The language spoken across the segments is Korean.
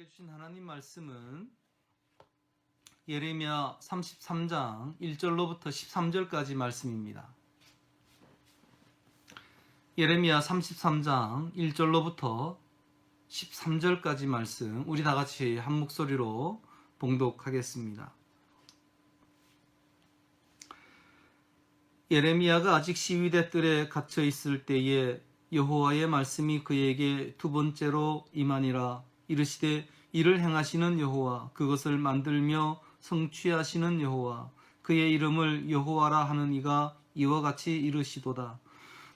우리에게 주신 하나님 말씀은 예레미야 33장 1절로부터 13절까지 말씀입니다. 예레미야 33장 1절로부터 13절까지 말씀, 우리 다 같이 한 목소리로 봉독하겠습니다. 예레미야가 아직 시위대 뜰에 갇혀 있을 때에 여호와의 말씀이 그에게 두 번째로 임하니라. 이르시되 이를 행하시는 여호와, 그것을 만들며 성취하시는 여호와, 그의 이름을 여호와라 하는 이가 이와 같이 이르시도다.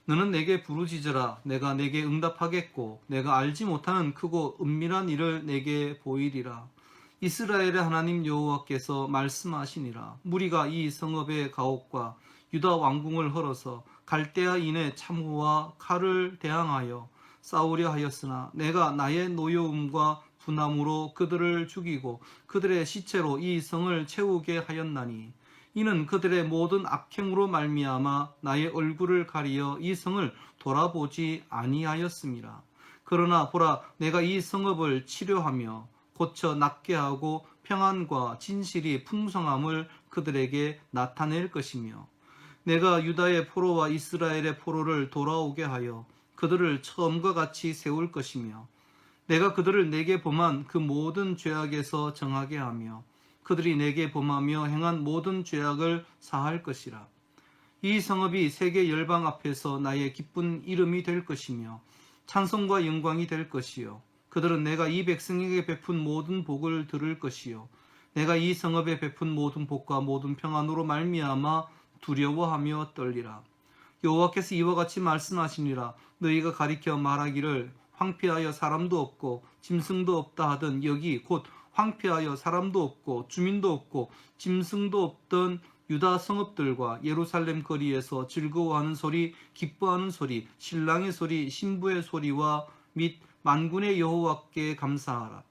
너는 내게 부르짖으라. 내가 내게 응답하겠고 내가 알지 못하는 크고 은밀한 일을 내게 보이리라. 이스라엘의 하나님 여호와께서 말씀하시니라. 무리가 이 성읍의 가옥과 유다 왕궁을 헐어서 갈대아인의 참호와 칼을 대항하여 싸우려 하였으나 내가 나의 노여움과 분함으로 그들을 죽이고 그들의 시체로 이 성을 채우게 하였나니, 이는 그들의 모든 악행으로 말미암아 나의 얼굴을 가리어 이 성을 돌아보지 아니하였음이라. 그러나 보라, 내가 이 성읍을 치료하며 고쳐 낫게 하고 평안과 진실이 풍성함을 그들에게 나타낼 것이며, 내가 유다의 포로와 이스라엘의 포로를 돌아오게 하여 그들을 처음과 같이 세울 것이며, 내가 그들을 내게 범한 그 모든 죄악에서 정하게 하며 그들이 내게 범하며 행한 모든 죄악을 사할 것이라. 이 성읍이 세계 열방 앞에서 나의 기쁜 이름이 될 것이며 찬송과 영광이 될 것이요, 그들은 내가 이 백성에게 베푼 모든 복을 들을 것이요, 내가 이 성읍에 베푼 모든 복과 모든 평안으로 말미암아 두려워하며 떨리라. 여호와께서 이와 같이 말씀하시니라. 너희가 가리켜 말하기를 황폐하여 사람도 없고 짐승도 없다 하던 여기 곧 황폐하여 사람도 없고 주민도 없고 짐승도 없던 유다 성읍들과 예루살렘 거리에서 즐거워하는 소리, 기뻐하는 소리, 신랑의 소리, 신부의 소리와 및 만군의 여호와께 감사하라.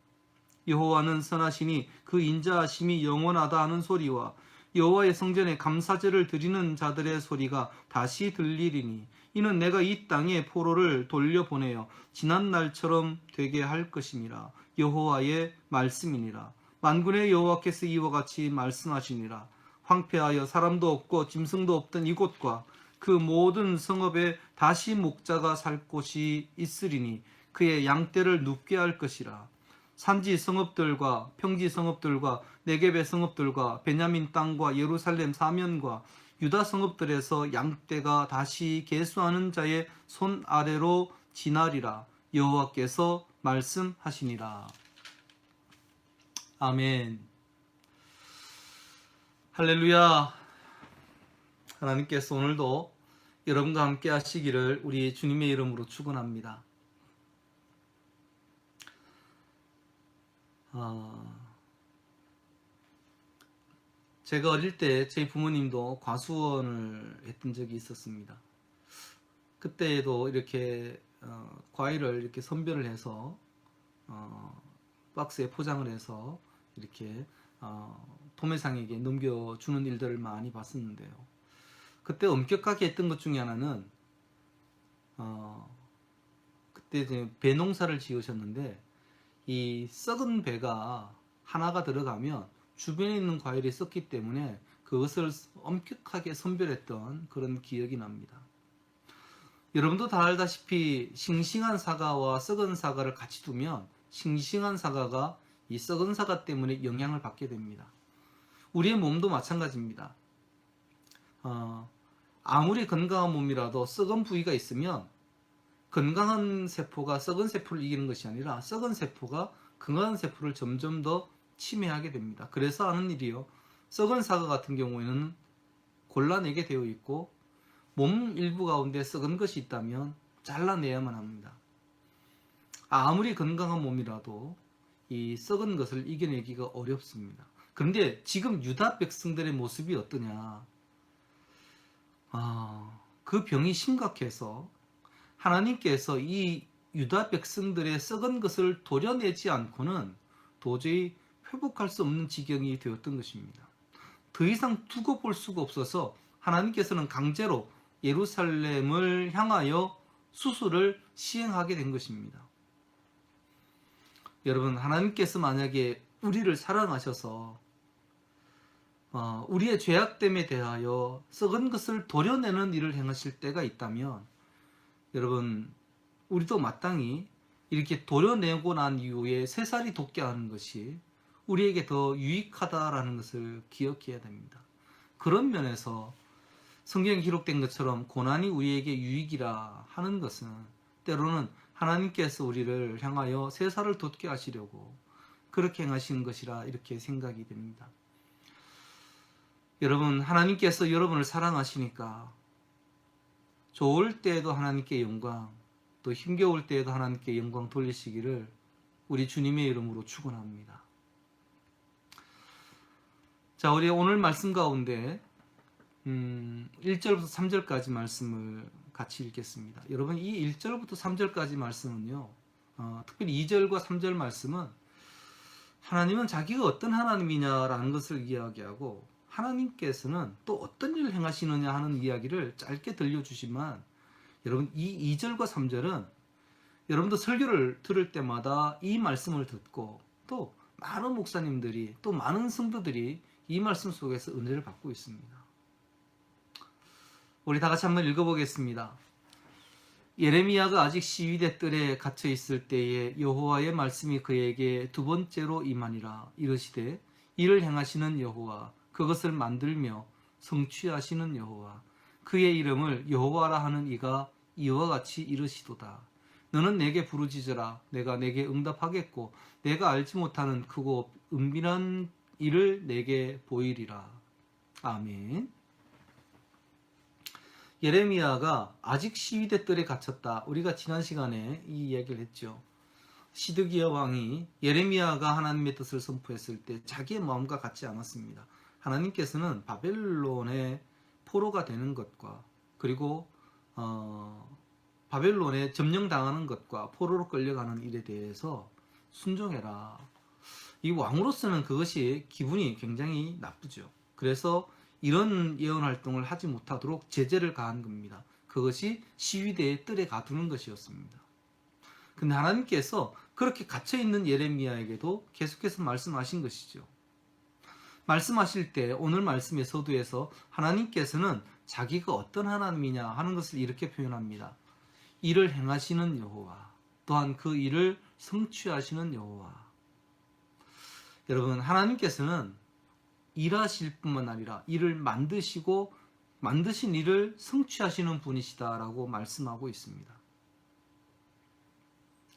여호와는 선하시니 그 인자하심이 영원하다 하는 소리와 여호와의 성전에 감사제를 드리는 자들의 소리가 다시 들리리니, 이는 내가 이 땅에 포로를 돌려보내어 지난 날처럼 되게 할 것임이라. 여호와의 말씀이니라. 만군의 여호와께서 이와 같이 말씀하시니라. 황폐하여 사람도 없고 짐승도 없던 이곳과 그 모든 성읍에 다시 목자가 살 곳이 있으리니 그의 양떼를 눕게 할 것이라. 산지 성읍들과 평지 성읍들과 네겝의 성읍들과 베냐민 땅과 예루살렘 사면과 유다 성읍들에서 양떼가 다시 계수하는 자의 손 아래로 지나리라. 여호와께서 말씀하시니라. 아멘. 할렐루야. 하나님께서 오늘도 여러분과 함께 하시기를 우리 주님의 이름으로 축원합니다. 제가 어릴 때 저희 부모님도 과수원을 했던 적이 있었습니다. 그때에도 이렇게 과일을 이렇게 선별을 해서 박스에 포장을 해서 이렇게 도매상에게 넘겨주는 일들을 많이 봤었는데요. 그때 엄격하게 했던 것 중에 하나는 그때 이제 배 농사를 지으셨는데 이 썩은 배가 하나가 들어가면 주변에 있는 과일이 썩기 때문에 그것을 엄격하게 선별했던 그런 기억이 납니다. 여러분도 다 알다시피 싱싱한 사과와 썩은 사과를 같이 두면 싱싱한 사과가 이 썩은 사과 때문에 영향을 받게 됩니다. 우리의 몸도 마찬가지입니다. 아무리 건강한 몸이라도 썩은 부위가 있으면 건강한 세포가 썩은 세포를 이기는 것이 아니라 썩은 세포가 건강한 세포를 점점 더 침해하게 됩니다. 그래서 하는 일이요, 썩은 사과 같은 경우에는 골라내게 되어 있고 몸 일부 가운데 썩은 것이 있다면 잘라내야만 합니다. 아무리 건강한 몸이라도 이 썩은 것을 이겨내기가 어렵습니다. 그런데 지금 유다 백성들의 모습이 어떠냐? 그 병이 심각해서 하나님께서 이 유다 백성들의 썩은 것을 도려내지 않고는 도저히 회복할 수 없는 지경이 되었던 것입니다. 더 이상 두고 볼 수가 없어서 하나님께서는 강제로 예루살렘을 향하여 수술을 시행하게 된 것입니다. 여러분, 하나님께서 만약에 우리를 사랑하셔서 우리의 죄악됨에 대하여 썩은 것을 도려내는 일을 행하실 때가 있다면, 여러분, 우리도 마땅히 이렇게 도려내고 난 이후에 새살이 돋게 하는 것이 우리에게 더 유익하다라는 것을 기억해야 됩니다. 그런 면에서 성경에 기록된 것처럼 고난이 우리에게 유익이라 하는 것은 때로는 하나님께서 우리를 향하여 새살을 돋게 하시려고 그렇게 행하시는 것이라 이렇게 생각이 됩니다. 여러분, 하나님께서 여러분을 사랑하시니까 좋을 때에도 하나님께 영광, 또 힘겨울 때에도 하나님께 영광 돌리시기를 우리 주님의 이름으로 축원합니다. 자, 우리 오늘 말씀 가운데 1절부터 3절까지 말씀을 같이 읽겠습니다. 여러분, 이 1절부터 3절까지 말씀은요, 특별히 2절과 3절 말씀은 하나님은 자기가 어떤 하나님이냐라는 것을 이야기하고 하나님께서는 또 어떤 일을 행하시느냐 하는 이야기를 짧게 들려주지만, 여러분, 이 2절과 3절은 여러분도 설교를 들을 때마다 이 말씀을 듣고 또 많은 목사님들이 또 많은 성도들이 이 말씀 속에서 은혜를 받고 있습니다. 우리 다 같이 한번 읽어보겠습니다. 예레미야가 아직 시위대 뜰에 갇혀 있을 때에 여호와의 말씀이 그에게 두 번째로 임하니라. 이르시되 이를 행하시는 여호와, 그것을 만들며 성취하시는 여호와, 그의 이름을 여호와라 하는 이가 이와 같이 이르시도다. 너는 내게 부르짖으라. 내가 내게 응답하겠고 내가 알지 못하는 크고 은밀한 일을 내게 보이리라. 아멘. 예레미야가 아직 시위대 뜰에 갇혔다. 우리가 지난 시간에 이 이야기를 했죠. 시드기야 왕이 예레미야가 하나님의 뜻을 선포했을 때 자기의 마음과 같지 않았습니다. 하나님께서는 바벨론의 포로가 되는 것과 그리고 바벨론에 점령당하는 것과 포로로 끌려가는 일에 대해서 순종해라. 이 왕으로서는 그것이 기분이 굉장히 나쁘죠. 그래서 이런 예언 활동을 하지 못하도록 제재를 가한 겁니다. 그것이 시위대의 뜰에 가두는 것이었습니다. 근데 하나님께서 그렇게 갇혀있는 예레미야에게도 계속해서 말씀하신 것이죠. 말씀하실 때 오늘 말씀의 서두에서 하나님께서는 자기가 어떤 하나님이냐 하는 것을 이렇게 표현합니다. 일을 행하시는 여호와, 또한 그 일을 성취하시는 여호와. 여러분, 하나님께서는 일하실 뿐만 아니라 일을 만드시고 만드신 일을 성취하시는 분이시다라고 말씀하고 있습니다.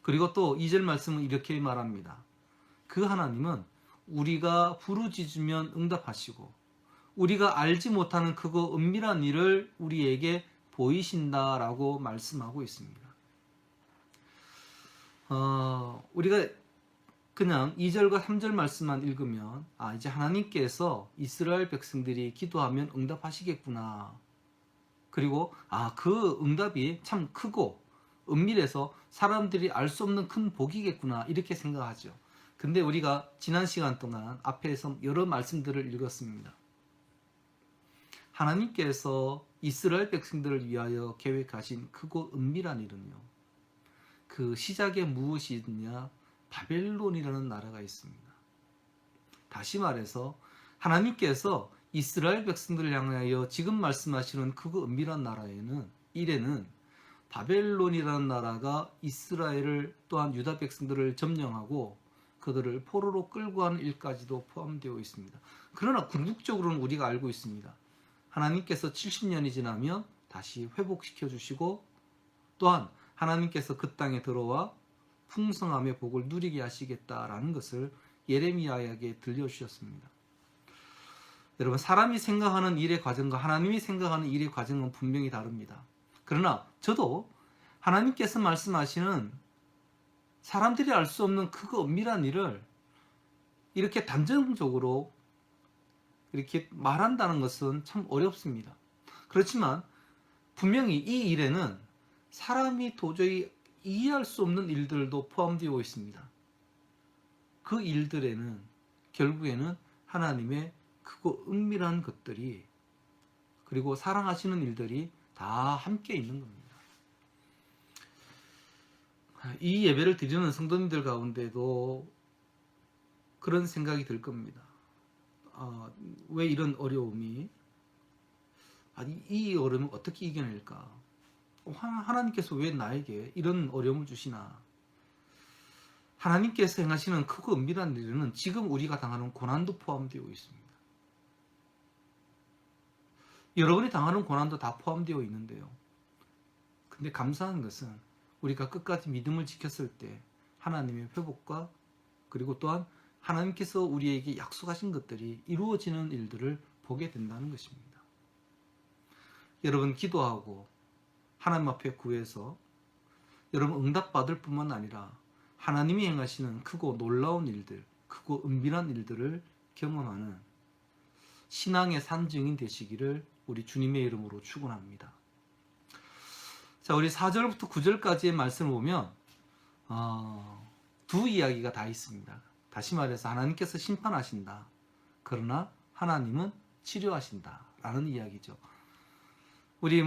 그리고 또 2절 말씀은 이렇게 말합니다. 그 하나님은 우리가 부르짖으면 응답하시고 우리가 알지 못하는 크고 은밀한 일을 우리에게 보이신다라고 말씀하고 있습니다. 우리가 그냥 2절과 3절 말씀만 읽으면 이제 하나님께서 이스라엘 백성들이 기도하면 응답하시겠구나. 그리고 그 응답이 참 크고 은밀해서 사람들이 알 수 없는 큰 복이겠구나 이렇게 생각하죠. 근데 우리가 지난 시간 동안 앞에서 여러 말씀들을 읽었습니다. 하나님께서 이스라엘 백성들을 위하여 계획하신 크고 은밀한 일은요, 그 시작에 무엇이 있느냐, 바벨론이라는 나라가 있습니다. 다시 말해서 하나님께서 이스라엘 백성들을 향하여 지금 말씀하시는 크고 은밀한 일에는 바벨론이라는 나라가 이스라엘을 또한 유다 백성들을 점령하고 그들을 포로로 끌고 가는 일까지도 포함되어 있습니다. 그러나 궁극적으로는 우리가 알고 있습니다. 하나님께서 70년이 지나면 다시 회복시켜 주시고 또한 하나님께서 그 땅에 들어와 풍성함의 복을 누리게 하시겠다라는 것을 예레미야에게 들려주셨습니다. 여러분, 사람이 생각하는 일의 과정과 하나님이 생각하는 일의 과정은 분명히 다릅니다. 그러나 저도 하나님께서 말씀하시는 사람들이 알 수 없는 크고 은밀한 일을 이렇게 단정적으로 이렇게 말한다는 것은 참 어렵습니다. 그렇지만 분명히 이 일에는 사람이 도저히 이해할 수 없는 일들도 포함되어 있습니다. 그 일들에는 결국에는 하나님의 크고 은밀한 것들이 그리고 사랑하시는 일들이 다 함께 있는 겁니다. 이 예배를 드리는 성도님들 가운데도 그런 생각이 들 겁니다. 왜 이런 어려움이, 아니 이 어려움을 어떻게 이겨낼까? 하나님께서 왜 나에게 이런 어려움을 주시나? 하나님께서 행하시는 크고 은밀한 일에는 지금 우리가 당하는 고난도 포함되어 있습니다. 여러분이 당하는 고난도 다 포함되어 있는데요. 근데 감사한 것은 우리가 끝까지 믿음을 지켰을 때 하나님의 회복과, 그리고 또한 하나님께서 우리에게 약속하신 것들이 이루어지는 일들을 보게 된다는 것입니다. 여러분 기도하고 하나님 앞에 구해서 여러분 응답받을 뿐만 아니라 하나님이 행하시는 크고 놀라운 일들, 크고 은밀한 일들을 경험하는 신앙의 산증인 되시기를 우리 주님의 이름으로 축원합니다. 자, 우리 4절부터 9절까지의 말씀을 보면 두 이야기가 다 있습니다. 다시 말해서 하나님께서 심판하신다. 그러나 하나님은 치료하신다. 라는 이야기죠. 우리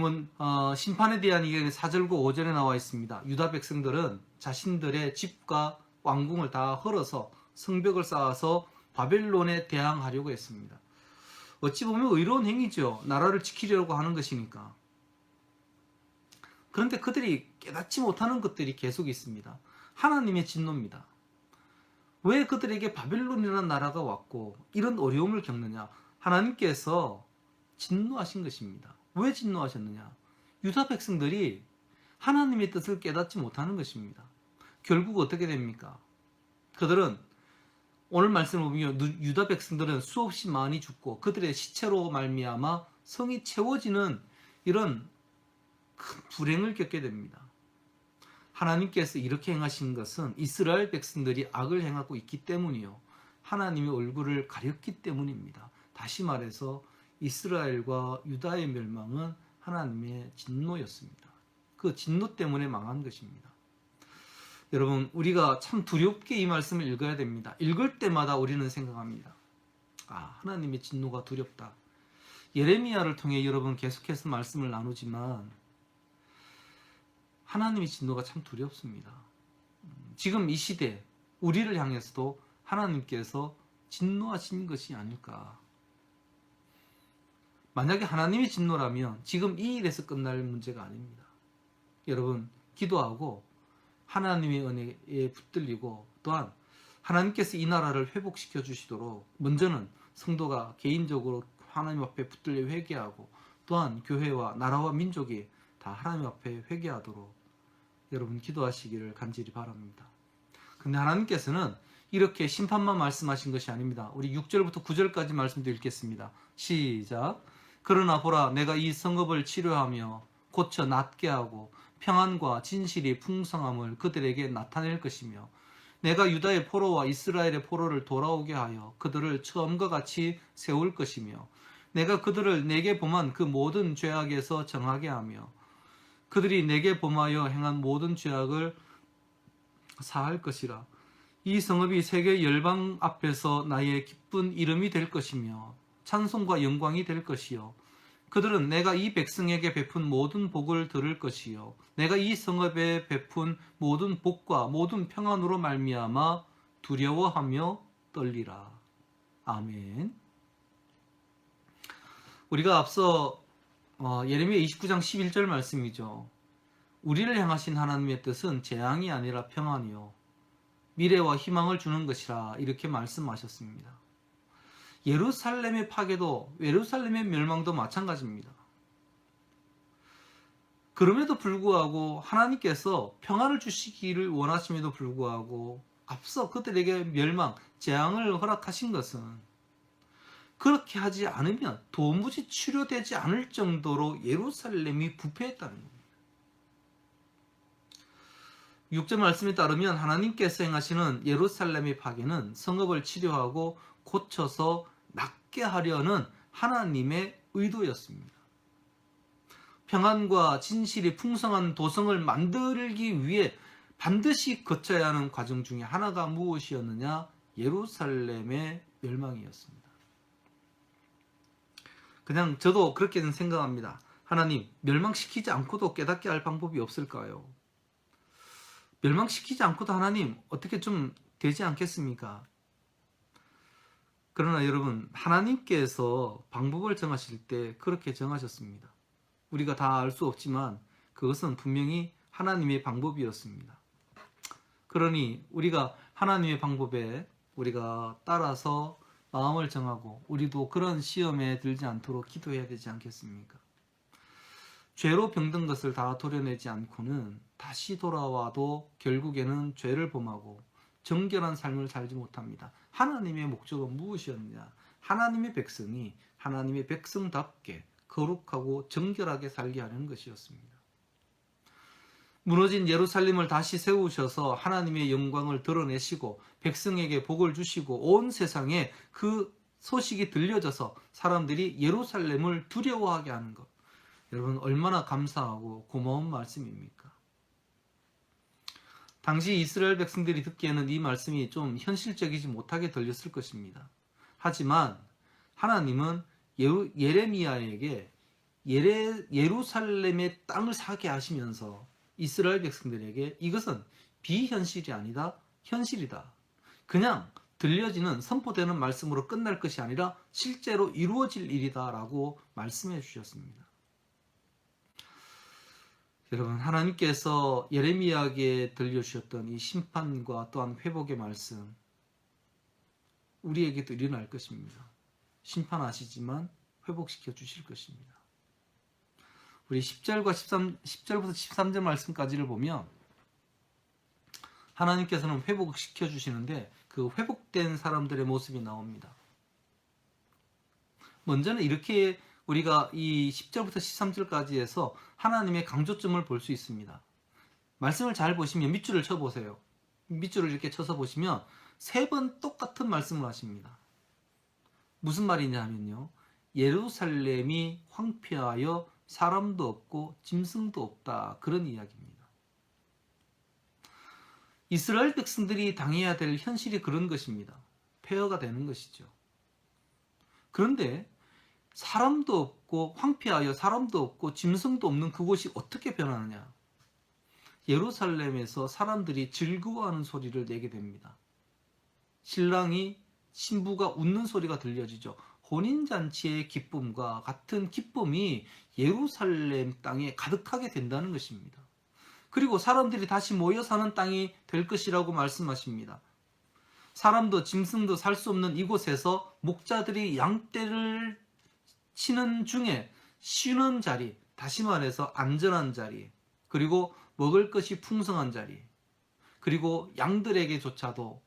심판에 대한 이야기는 4절과 5절에 나와 있습니다. 유다 백성들은 자신들의 집과 왕궁을 다 헐어서 성벽을 쌓아서 바벨론에 대항하려고 했습니다. 어찌 보면 의로운 행위죠. 나라를 지키려고 하는 것이니까. 그런데 그들이 깨닫지 못하는 것들이 계속 있습니다. 하나님의 진노입니다. 왜 그들에게 바벨론이라는 나라가 왔고 이런 어려움을 겪느냐? 하나님께서 진노하신 것입니다. 왜 진노하셨느냐? 유다 백성들이 하나님의 뜻을 깨닫지 못하는 것입니다. 결국 어떻게 됩니까? 그들은 오늘 말씀을 보면 유다 백성들은 수없이 많이 죽고 그들의 시체로 말미암아 성이 채워지는 이런 큰 불행을 겪게 됩니다. 하나님께서 이렇게 행하신 것은 이스라엘 백성들이 악을 행하고 있기 때문이요, 하나님의 얼굴을 가렸기 때문입니다. 다시 말해서 이스라엘과 유다의 멸망은 하나님의 진노였습니다. 그 진노 때문에 망한 것입니다. 여러분, 우리가 참 두렵게 이 말씀을 읽어야 됩니다. 읽을 때마다 우리는 생각합니다. 하나님의 진노가 두렵다. 예레미야를 통해 여러분 계속해서 말씀을 나누지만 하나님의 진노가 참 두렵습니다. 지금 이 시대 우리를 향해서도 하나님께서 진노하신 것이 아닐까. 만약에 하나님의 진노라면 지금 이 일에서 끝날 문제가 아닙니다. 여러분, 기도하고 하나님의 은혜에 붙들리고 또한 하나님께서 이 나라를 회복시켜 주시도록 먼저는 성도가 개인적으로 하나님 앞에 붙들려 회개하고 또한 교회와 나라와 민족이 다 하나님 앞에 회개하도록 여러분 기도하시기를 간절히 바랍니다. 근데 하나님께서는 이렇게 심판만 말씀하신 것이 아닙니다. 우리 6절부터 9절까지 말씀도 읽겠습니다. 시작. 그러나 보라, 내가 이 성읍을 치료하며 고쳐 낫게 하고 평안과 진실이 풍성함을 그들에게 나타낼 것이며 내가 유다의 포로와 이스라엘의 포로를 돌아오게 하여 그들을 처음과 같이 세울 것이며 내가 그들을 내게 범한 그 모든 죄악에서 정하게 하며 그들이 내게 범하여 행한 모든 죄악을 사할 것이라. 이 성읍이 세계 열방 앞에서 나의 기쁜 이름이 될 것이며 찬송과 영광이 될 것이요 그들은 내가 이 백성에게 베푼 모든 복을 들을 것이요 내가 이 성읍에 베푼 모든 복과 모든 평안으로 말미암아 두려워하며 떨리라. 아멘. 우리가 앞서 예레미야 29장 11절 말씀이죠. 우리를 향하신 하나님의 뜻은 재앙이 아니라 평안이요 미래와 희망을 주는 것이라 이렇게 말씀하셨습니다. 예루살렘의 파괴도 예루살렘의 멸망도 마찬가지입니다. 그럼에도 불구하고 하나님께서 평안을 주시기를 원하심에도 불구하고 앞서 그들에게 멸망, 재앙을 허락하신 것은 그렇게 하지 않으면 도무지 치료되지 않을 정도로 예루살렘이 부패했다는 겁니다. 6절 말씀에 따르면 하나님께서 행하시는 예루살렘의 파괴는 성읍을 치료하고 고쳐서 낫게 하려는 하나님의 의도였습니다. 평안과 진실이 풍성한 도성을 만들기 위해 반드시 거쳐야 하는 과정 중에 하나가 무엇이었느냐? 예루살렘의 멸망이었습니다. 그냥 저도 그렇게는 생각합니다. 하나님, 멸망시키지 않고도 깨닫게 할 방법이 없을까요? 멸망시키지 않고도 하나님 어떻게 좀 되지 않겠습니까? 그러나 여러분, 하나님께서 방법을 정하실 때 그렇게 정하셨습니다. 우리가 다 알 수 없지만 그것은 분명히 하나님의 방법이었습니다. 그러니 우리가 하나님의 방법에 우리가 따라서 마음을 정하고 우리도 그런 시험에 들지 않도록 기도해야 되지 않겠습니까? 죄로 병든 것을 다 도려내지 않고는 다시 돌아와도 결국에는 죄를 범하고 정결한 삶을 살지 못합니다. 하나님의 목적은 무엇이었냐? 하나님의 백성이 하나님의 백성답게 거룩하고 정결하게 살게 하는 것이었습니다. 무너진 예루살렘을 다시 세우셔서 하나님의 영광을 드러내시고 백성에게 복을 주시고 온 세상에 그 소식이 들려져서 사람들이 예루살렘을 두려워하게 하는 것. 여러분, 얼마나 감사하고 고마운 말씀입니까? 당시 이스라엘 백성들이 듣기에는 이 말씀이 좀 현실적이지 못하게 들렸을 것입니다. 하지만 하나님은 예레미야에게 예루살렘의 땅을 사게 하시면서 이스라엘 백성들에게 이것은 비현실이 아니다, 현실이다. 그냥 들려지는 선포되는 말씀으로 끝날 것이 아니라 실제로 이루어질 일이다 라고 말씀해 주셨습니다. 여러분, 하나님께서 예레미야에게 들려주셨던 이 심판과 또한 회복의 말씀, 우리에게도 일어날 것입니다. 심판하시지만 회복시켜 주실 것입니다. 우리 10절부터 13절 말씀까지를 보면 하나님께서는 회복시켜 주시는데 그 회복된 사람들의 모습이 나옵니다. 먼저는 이렇게 우리가 이 10절부터 13절까지 해서 하나님의 강조점을 볼 수 있습니다. 말씀을 잘 보시면 밑줄을 쳐보세요. 밑줄을 이렇게 쳐서 보시면 3번 똑같은 말씀을 하십니다. 무슨 말이냐 하면요, 예루살렘이 황폐하여 사람도 없고 짐승도 없다, 그런 이야기입니다. 이스라엘 백성들이 당해야 될 현실이 그런 것입니다. 폐허가 되는 것이죠. 그런데 사람도 없고 황폐하여 사람도 없고 짐승도 없는 그곳이 어떻게 변하느냐? 예루살렘에서 사람들이 즐거워하는 소리를 내게 됩니다. 신랑이 신부가 웃는 소리가 들려지죠. 혼인잔치의 기쁨과 같은 기쁨이 예루살렘 땅에 가득하게 된다는 것입니다. 그리고 사람들이 다시 모여 사는 땅이 될 것이라고 말씀하십니다. 사람도 짐승도 살 수 없는 이곳에서 목자들이 양떼를 치는 중에 쉬는 자리, 다시 말해서 안전한 자리, 그리고 먹을 것이 풍성한 자리, 그리고 양들에게조차도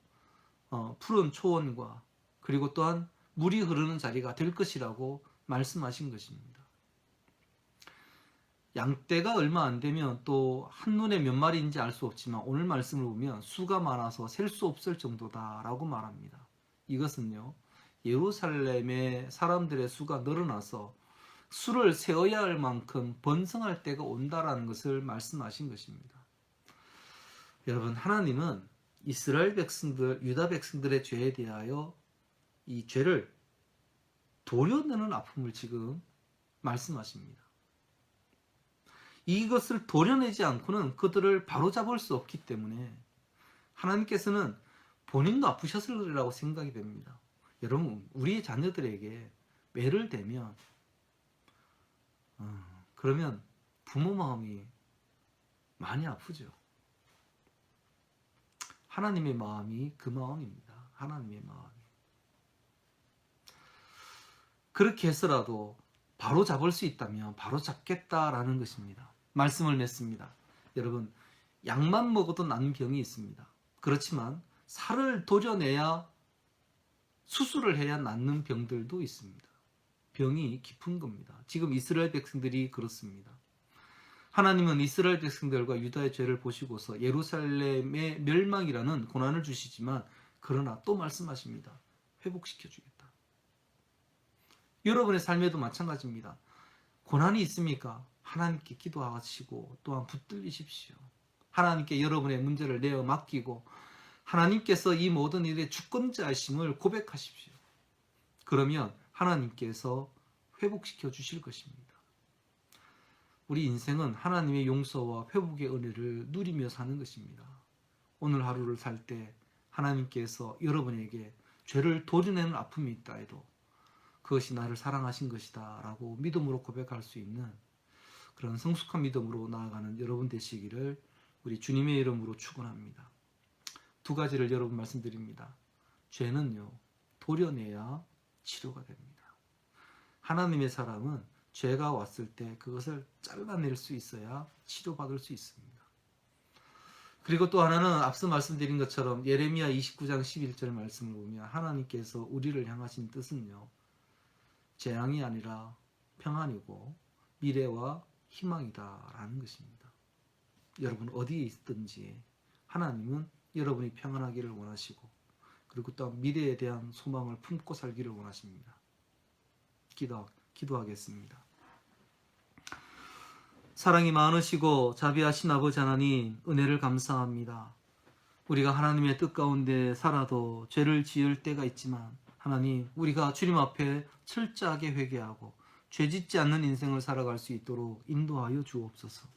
푸른 초원과 그리고 또한 물이 흐르는 자리가 될 것이라고 말씀하신 것입니다. 양떼가 얼마 안 되면 또 한눈에 몇 마리인지 알 수 없지만 오늘 말씀을 보면 수가 많아서 셀 수 없을 정도다라고 말합니다. 이것은요, 예루살렘의 사람들의 수가 늘어나서 수를 세어야 할 만큼 번성할 때가 온다라는 것을 말씀하신 것입니다. 여러분, 하나님은 이스라엘 백성들, 유다 백성들의 죄에 대하여 이 죄를 도려내는 아픔을 지금 말씀하십니다. 이것을 도려내지 않고는 그들을 바로잡을 수 없기 때문에 하나님께서는 본인도 아프셨을 거라고 생각이 됩니다. 여러분, 우리 자녀들에게 매를 대면 그러면 부모 마음이 많이 아프죠. 하나님의 마음이 그 마음입니다. 하나님의 마음이. 그렇게 해서라도 바로 잡을 수 있다면 바로 잡겠다라는 것입니다. 말씀을 냈습니다. 여러분, 약만 먹어도 난 병이 있습니다. 그렇지만 살을 도려내야, 수술을 해야 낫는 병들도 있습니다. 병이 깊은 겁니다. 지금 이스라엘 백성들이 그렇습니다. 하나님은 이스라엘 백성들과 유다의 죄를 보시고서 예루살렘의 멸망이라는 고난을 주시지만 그러나 또 말씀하십니다. 회복시켜 주겠다. 여러분의 삶에도 마찬가지입니다. 고난이 있습니까? 하나님께 기도하시고 또한 붙들리십시오. 하나님께 여러분의 문제를 내어 맡기고 하나님께서 이 모든 일의 주권자이심을 고백하십시오. 그러면 하나님께서 회복시켜 주실 것입니다. 우리 인생은 하나님의 용서와 회복의 은혜를 누리며 사는 것입니다. 오늘 하루를 살 때 하나님께서 여러분에게 죄를 도려내는 아픔이 있다 해도 그것이 나를 사랑하신 것이다 라고 믿음으로 고백할 수 있는 그런 성숙한 믿음으로 나아가는 여러분 되시기를 우리 주님의 이름으로 축원합니다. 두 가지를 여러분 말씀드립니다. 죄는요, 도려내야 치료가 됩니다. 하나님의 사람은 죄가 왔을 때 그것을 잘라낼 수 있어야 치료받을 수 있습니다. 그리고 또 하나는 앞서 말씀드린 것처럼 예레미야 29장 11절 말씀을 보면 하나님께서 우리를 향하신 뜻은요, 재앙이 아니라 평안이고 미래와 희망이다라는 것입니다. 여러분 어디에 있든지 하나님은 여러분이 평안하기를 원하시고 그리고 또 미래에 대한 소망을 품고 살기를 원하십니다. 기도하겠습니다. 사랑이 많으시고 자비하신 아버지 하나님, 은혜를 감사합니다. 우리가 하나님의 뜻 가운데 살아도 죄를 지을 때가 있지만 하나님, 우리가 주님 앞에 철저하게 회개하고 죄 짓지 않는 인생을 살아갈 수 있도록 인도하여 주옵소서.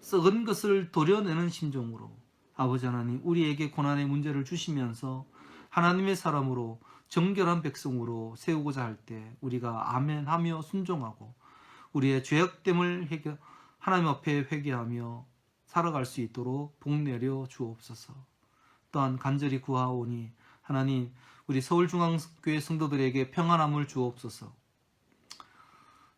썩은 것을 도려내는 심정으로 아버지 하나님, 우리에게 고난의 문제를 주시면서 하나님의 사람으로 정결한 백성으로 세우고자 할 때 우리가 아멘하며 순종하고 우리의 죄악됨을 하나님 앞에 회개하며 살아갈 수 있도록 복내려 주옵소서. 또한 간절히 구하오니 하나님, 우리 서울중앙교회 성도들에게 평안함을 주옵소서.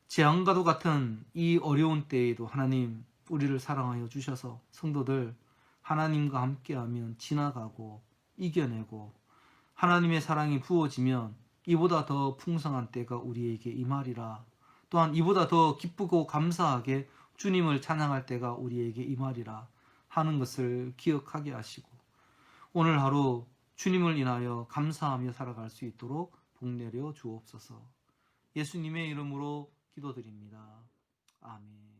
재앙과도 같은 이 어려운 때에도 하나님, 우리를 사랑하여 주셔서 성도들 하나님과 함께하면 지나가고 이겨내고 하나님의 사랑이 부어지면 이보다 더 풍성한 때가 우리에게 임하리라. 또한 이보다 더 기쁘고 감사하게 주님을 찬양할 때가 우리에게 임하리라 하는 것을 기억하게 하시고 오늘 하루 주님을 인하여 감사하며 살아갈 수 있도록 복내려 주옵소서. 예수님의 이름으로 기도드립니다. 아멘.